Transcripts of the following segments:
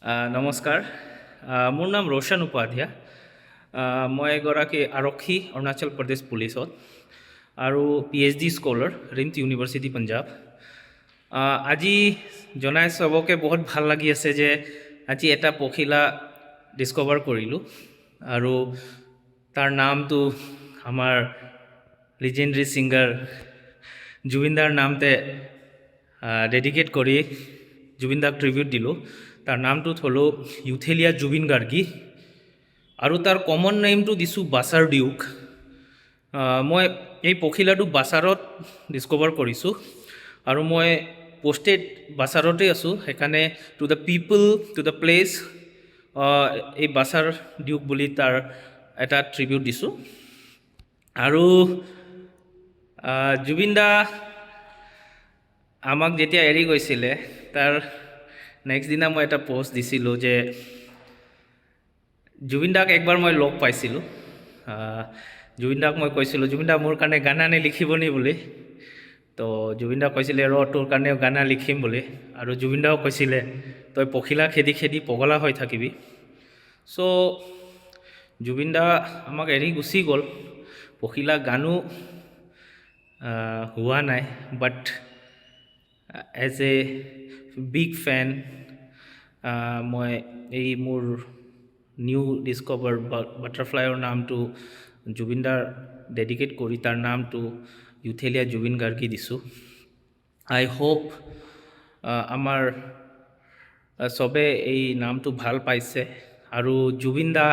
নমস্কাৰ মোৰ নাম ৰোশন উপাধ্যায় মই এগৰাকী আৰক্ষী অৰুণাচল প্ৰদেশ পুলিচত আৰু PhD scholar remote university Punjab আজি জনাই চবকে বহুত ভাল লাগি আছে যে আজি এটা পখিলা ডিস্কভাৰ কৰিলোঁ আৰু তাৰ নামটো আমাৰ লিজেণ্ডাৰী ছিংগাৰ জুবিনদাৰ নামতে ডেডিকেট কৰি জুবিনদাক ট্ৰিবিউট দিলোঁ তাৰ নামটো থ'লোঁ ইউথেলিয়া জুবিন গাৰ্গী আৰু তাৰ কমন নেমটো দিছোঁ বাছাৰ ডিউক মই এই পখিলাটো বাছাৰত ডিস্কভাৰ কৰিছোঁ আৰু মই পোষ্টেড বাছাৰতে আছোঁ সেইকাৰণে to the people to the place এই বাছাৰ ডিউক বুলি তাৰ এটা ট্ৰিবিউট দিছোঁ আৰু জুবিনদা আমাক যেতিয়া এৰি গৈছিলে তাৰ নেক্সট দিনা মই এটা পোষ্ট দিছিলোঁ যে জুবিনদাক একবাৰ মই লগ পাইছিলোঁ জুবিনদাক মই কৈছিলোঁ জুবিনদা মোৰ কাৰণে গানা লিখিবনি বুলি তো জুবিনদা কৈছিলে তোৰ কাৰণেও গানা লিখিম বুলি আৰু জুবিনদাও কৈছিলে তই পখিলা খেদি খেদি পগলা হৈ থাকিবি চ' জুবিনদা আমাক এৰি গুচি গ'ল পখিলা গানো হোৱা নাই বাট এজ এ বিগ ফেন মই এই মোৰ নিউ ডিস্কভাৰ বাটাৰফ্লাইৰ নামটো জুবিনদাৰ ডেডিকেট কৰি তাৰ নামটো ইউথেলিয়া জুবিন গাৰ্গী দিছোঁ আই হোপ আমাৰ চবে এই নামটো ভাল পাইছে আৰু জুবিনদা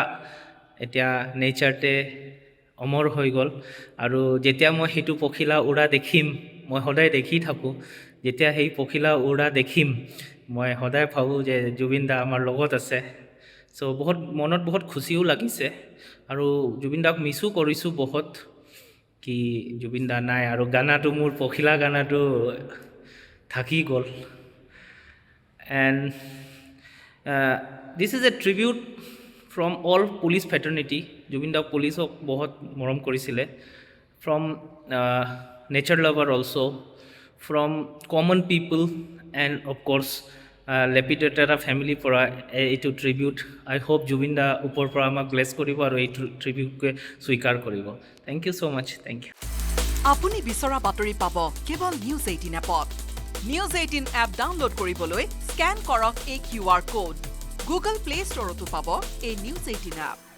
এতিয়া নেচাৰতে অমৰ হৈ গ'ল আৰু যেতিয়া মই সেইটো পখিলা উৰা দেখিম মই সদায় দেখি থাকোঁ যেতিয়া সেই পখিলা উৰা দেখিম মই সদায় ভাবোঁ যে জুবিনদা আমাৰ লগত আছে চ' বহুত মনত বহুত খুচিও লাগিছে আৰু জুবিনদাক মিছো কৰিছোঁ বহুত কি জুবিনদা নাই আৰু গানাটো মোৰ পখিলা গানাটো থাকি গ'ল and this is a tribute from all police fraternity জুবিনদা পুলিচক বহুত মৰম কৰিছিলে from nature lover also' from common people and of course লেপিটেটাৰা ফেমিলিৰ পৰা এইটো ট্ৰিবিউট আই হোপ জুবিনদা ওপৰৰ পৰা আমাক ব্লেছ কৰিব আৰু এই ট্ৰিবিউটকে স্বীকাৰ কৰিব thank you so' much thank you আপুনি বিচৰা বাতৰি পাব কেৱল নিউজ 18 এপত নিউজ 18 এপ ডাউনলোড কৰিবলৈ স্কেন কৰক এই QR কোড গুগল প্লে ষ্টৰতো পাব এই নিউজ 18 এপ